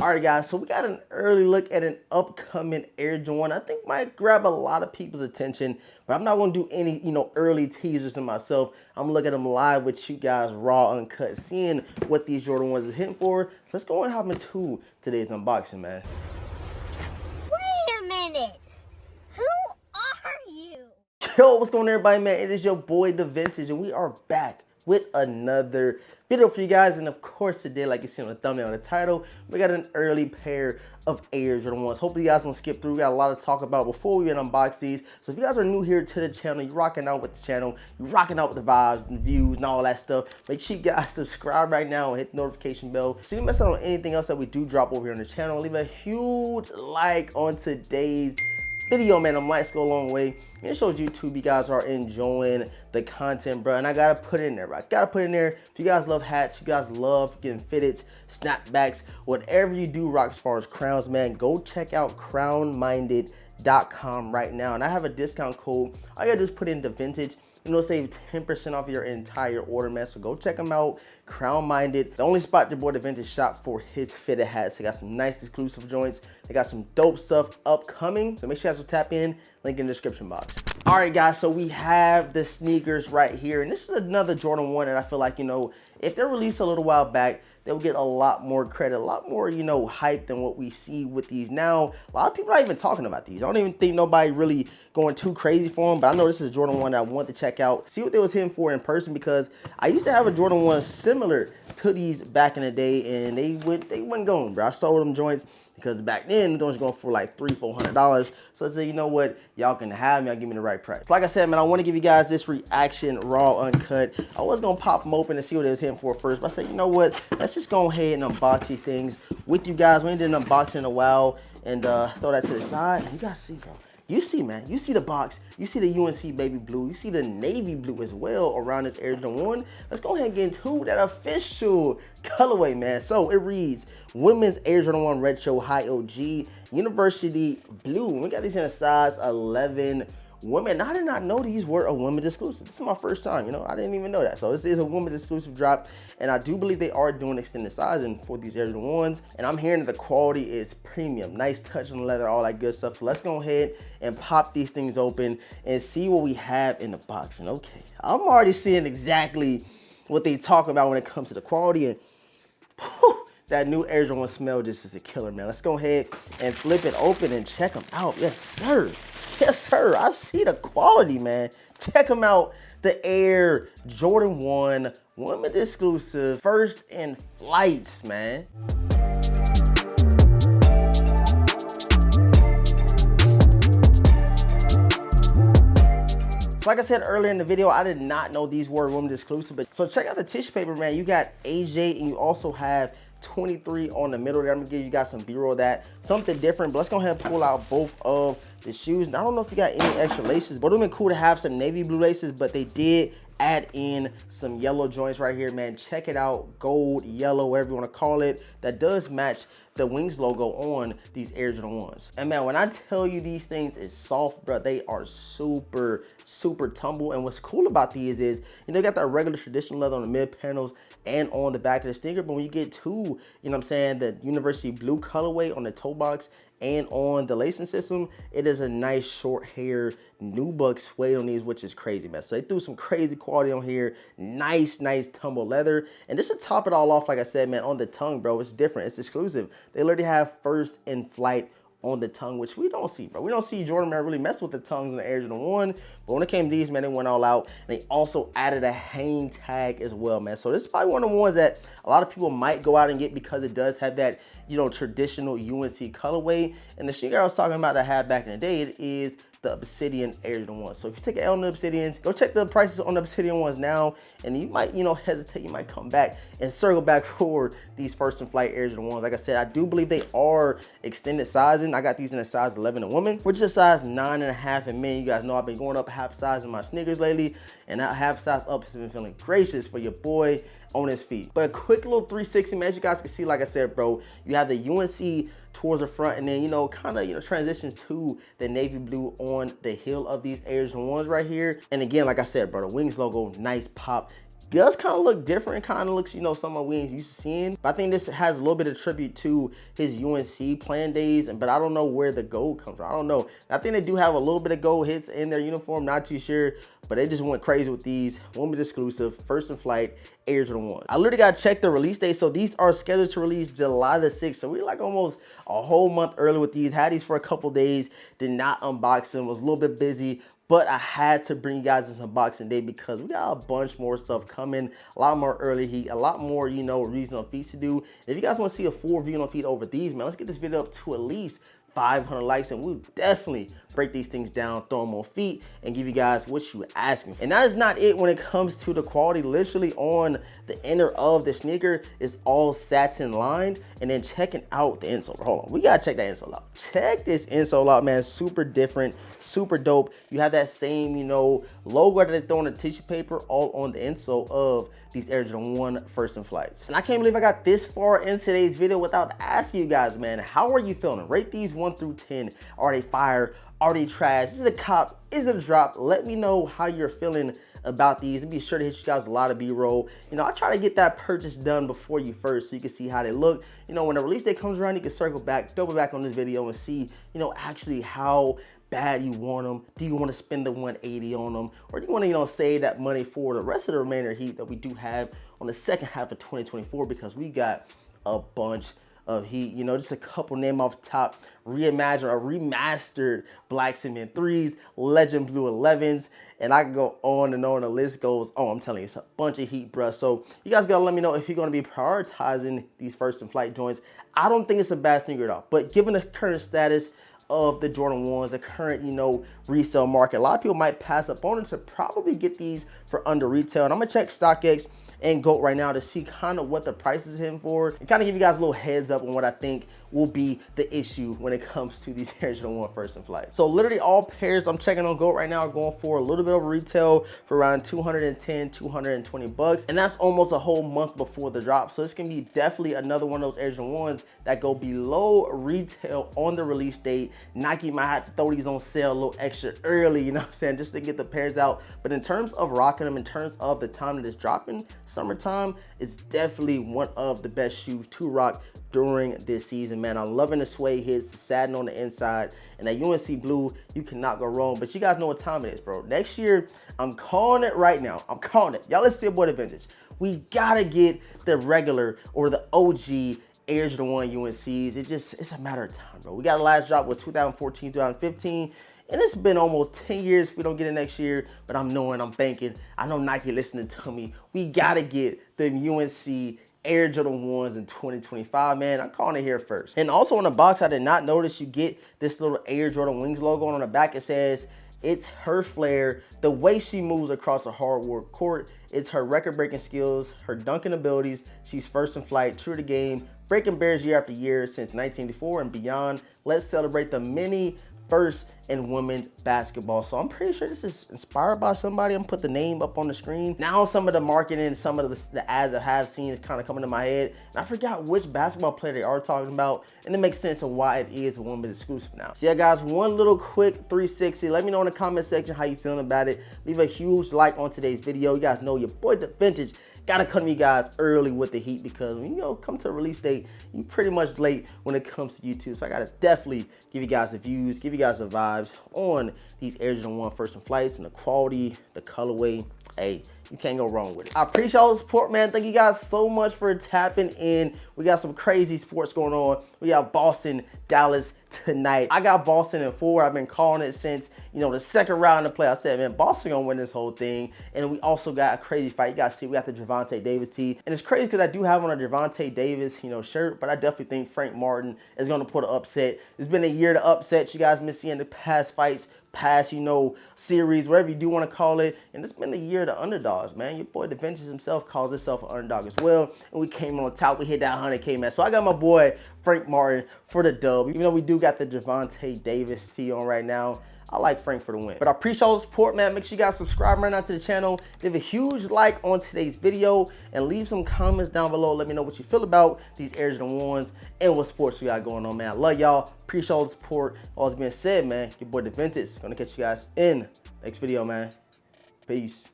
All right, guys, so we got an early look at an upcoming Air Jordan. I think might grab a lot of people's attention, but I'm not gonna do any, early teasers in myself. I'm gonna look at them live with you guys, raw, uncut, seeing what these Jordan 1s are hitting for. So let's go and hop into today's unboxing, man. Wait a minute. Who are you? Yo, what's going on, everybody, man? It is your boy DeVintage, and we are back with another video for you guys. And of course, today, like you see on the thumbnail and the title, we got an early pair of Air Jordan 1s. Hopefully you guys don't skip through. We got a lot to talk about before we even unbox these. So if you guys are new here to the channel, you're rocking out with the channel, you're rocking out with the vibes and views and all that stuff, make sure you guys subscribe right now and hit the notification bell so you don't miss out on anything else that we do drop over here on the channel. Leave a huge like on today's video, man. Them likes go a long way. And it shows YouTube you guys are enjoying the content, bro. And I gotta put it in there, bro. I gotta put it in there. If you guys love hats, you guys love getting fitted, snapbacks, whatever you do rock as far as crowns, man, go check out crownminded.com right now. And I have a discount code. All you gotta do is put in DeVintage. It'll save 10% off your entire order, man. So go check them out. Crown Minded, the only spot your boy DeVintage shop for his fitted hats. They got some nice exclusive joints. They got some dope stuff upcoming. So make sure you guys will tap in. Link in the description box. All right, guys. So we have the sneakers right here, and this is another Jordan 1 that I feel like, if they're released a little while back, they'll get a lot more credit, a lot more, hype than what we see with these now. A lot of people are not even talking about these. I don't even think nobody really going too crazy for them, but I know this is Jordan 1 that I want to check out, see what they was hitting for in person, because I used to have a Jordan 1 similar to these back in the day, and they went going, bro. I sold them joints because back then those were going for like $300-400. So I said, you know what, y'all can have me, I'll give me the right price. Like I said, man, I want to give you guys this reaction, raw, uncut. I was gonna pop them open and see what they was hitting for first, but I said, you know what, let's just go ahead and unbox these things with you guys. We ain't did an unboxing in a while, and throw that to the side. And you guys see, bro. You see, man, you see the box, you see the UNC baby blue, you see the navy blue as well around this Air Jordan 1. Let's go ahead and get into that official colorway, man. So it reads, Women's Air Jordan 1 Retro High OG, University Blue. We got these in a size 11. Women, I did not know these were a women's exclusive. This is my first time, I didn't even know that. So this is a women's exclusive drop, and I do believe they are doing extended sizing for these Air Jordan 1s, and I'm hearing that the quality is premium. Nice touch on the leather, all that good stuff. So let's go ahead and pop these things open and see what we have in the box. And okay, I'm already seeing exactly what they talk about when it comes to the quality, and whew, that new Air Jordan 1 smell just is a killer, man. Let's go ahead and flip it open and check them out. Yes, sir. Yes, sir. I see the quality, man. Check them out. The Air Jordan 1 women's exclusive, first in flights, man. So like I said earlier in the video, I did not know these were women's exclusive. But so check out the tissue paper, man. You got AJ, and you also have 23 on the middle there. I'm gonna give you guys some B-roll of that. Something different, but let's go ahead and pull out both of the shoes. And I don't know if you got any extra laces, but it would have been cool to have some navy blue laces, but they did add in some yellow joints right here, man. Check it out. Gold, yellow, whatever you want to call it. That does match the Wings logo on these Air Jordan 1s. And man, when I tell you these things is soft, bro, they are super, super tumble. And what's cool about these is, you got that regular traditional leather on the mid panels and on the back of the sneaker. But when you get to, the University Blue colorway on the toe box and on the lacing system, it is a nice short hair nubuck suede on these, which is crazy, man. So they threw some crazy quality on here. Nice tumble leather. And just to top it all off, like I said, man, on the tongue, bro, it's different. It's exclusive. They literally have first in flight on the tongue, which we don't see, bro. We don't see Jordan, man, really mess with the tongues in the Air Jordan 1. But when it came to these, man, they went all out. And they also added a hang tag as well, man. So this is probably one of the ones that a lot of people might go out and get because it does have that, traditional UNC colorway. And the sneaker I was talking about that I had back in the day, it is the Obsidian Air Jordan 1. So if you take an L on the Obsidians, go check the prices on the Obsidian ones now, and you might, hesitate, you might come back and circle back for these first in flight Air Jordan 1s. Like I said, I do believe they are extended sizing. I got these in a size 11 in women, which is a size 9.5 in men. You guys know I've been going up half size in my sneakers lately, and that half size up has been feeling gracious for your boy on his feet. But a quick little 360, man, as you guys can see, like I said, bro, you have the UNC towards the front, and then kind of transitions to the navy blue on the heel of these Air Jordan 1s right here. And again, like I said, bro, the Wings logo, nice pop. does kind of look different. Kind of looks, you know, something we ain't used to seeing. But I think this has a little bit of tribute to his UNC playing days, but I don't know where the gold comes from. I don't know. I think they do have a little bit of gold hits in their uniform, not too sure, but they just went crazy with these. Women's exclusive, First in Flight, Air Jordan 1. I literally got to check the release date. So these are scheduled to release July the 6th. So we're like almost a whole month early with these. Had these for a couple days, did not unbox them, was a little bit busy. But I had to bring you guys this unboxing day because we got a bunch more stuff coming, a lot more early heat, a lot more, you know, reasonable feats to do. And if you guys want to see a full review on feet over these, man, let's get this video up to at least 500 likes, and we'll definitely break these things down, throw them on feet, and give you guys what you were asking for. And that is not it when it comes to the quality. Literally on the inner of the sneaker is all satin lined, and then checking out the insole. Hold on, we gotta check that insole out. Check this insole out, man. Super different, super dope. You have that same, you know, logo that they throw on the tissue paper all on the insole of these Air Jordan 1 First in Flights. And I can't believe I got this far in today's video without asking you guys, man, how are you feeling? Rate these 1 through 10. Are they fire? Are they trash? Is it a cop? Is it a drop? Let me know how you're feeling about these, and be sure to hit you guys a lot of B-roll. You know, I try to get that purchase done before you first so you can see how they look. You know, when the release date comes around, you can circle back, double back on this video and see, you know, actually how bad you want them. Do you want to spend the 180 on them, or do you want to, you know, save that money for the rest of the remainder heat that we do have on the second half of 2024, because we got a bunch of heat. You know, just a couple name off the top: reimagined or remastered Black Cement 3s, Legend Blue 11s, and I can go on and on. The list goes on. I'm telling you, it's a bunch of heat, bruh. So you guys gotta let me know if you're gonna be prioritizing these First in Flight joints. I don't think it's a bad sneaker at all, but given the current status of the Jordan 1s, the current, you know, resale market, a lot of people might pass up on it to probably get these for under retail. And I'm gonna check StockX and GOAT right now to see kind of what the price is hitting for, and kind of give you guys a little heads up on what I think will be the issue when it comes to these Air Jordan 1 First in Flight. So literally all pairs I'm checking on GOAT right now are going for a little bit over retail for around 210, 220 bucks. And that's almost a whole month before the drop. So this can be definitely another one of those Air Jordan 1s that go below retail on the release date. Nike might have to throw these on sale a little extra early, you know what I'm saying, just to get the pairs out. But in terms of rocking them, in terms of the time that it's dropping, summertime is definitely one of the best shoes to rock during this season, man. I'm loving the suede hits, the satin on the inside, and that UNC blue, you cannot go wrong. But you guys know what time it is, bro. Next year, I'm calling it right now. I'm calling it. Y'all, let's see boy DeVintage. We gotta get the regular or the OG Air Jordan 1 UNCs. It's a matter of time, bro. We got a last drop with 2014, 2015. And it's been almost 10 years if we don't get it next year, but I'm banking. I know Nike listening to me. We gotta get the UNC Air Jordan 1s in 2025, man. I'm calling it here first. And also on the box, I did not notice you get this little Air Jordan Wings logo. On the back, it says, it's her flair, the way she moves across a hardwood court. It's her record-breaking skills, her dunking abilities. She's first in flight, true to the game, breaking barriers year after year since 1984 and beyond. Let's celebrate the many first in women's basketball. So I'm pretty sure this is inspired by somebody. I'm gonna put the name up on the screen. Now some of the marketing, some of the ads I have seen is kind of coming to my head. And I forgot which basketball player they are talking about. And it makes sense of why it is a women's exclusive now. So yeah, guys, one little quick 360. Let me know in the comment section how you feeling about it. Leave a huge like on today's video. You guys know your boy DeVintage gotta come to you guys early with the heat, because when you come to the release date, you pretty much late when it comes to YouTube. So I gotta definitely give you guys the views, give you guys the vibes on these Air Jordan 1 First in Flights, and the quality, the colorway. Hey, you can't go wrong with it. I appreciate all the support, man. Thank you guys so much for tapping in. We got some crazy sports going on. We got Boston, Dallas tonight. I got Boston in 4. I've been calling it since, you know, the second round of play. I said, man, Boston gonna win this whole thing. And we also got a crazy fight. You guys see, we got the Gervonta Davis tee. And it's crazy because I do have on a Gervonta Davis, you know, shirt, but I definitely think Frank Martin is gonna put an upset. It's been a year to upset. You guys been seeing the past fights, past, you know, series, whatever you do want to call it. And it's been the year of the underdogs, man. Your boy DeVintage himself calls himself an underdog as well. And we came on top. We hit that 100K, man. So I got my boy Frank Martin for the dub. Even though we do got the Gervonta Davis tee on right now, I like Frank for the win. But I appreciate all the support, man. Make sure you guys subscribe right now to the channel. Leave a huge like on today's video and leave some comments down below. Let me know what you feel about these Air Jordan 1s and what sports we got going on, man. I love y'all. Appreciate all the support. All that's being said, man, your boy DeVintage. Gonna catch you guys in next video, man. Peace.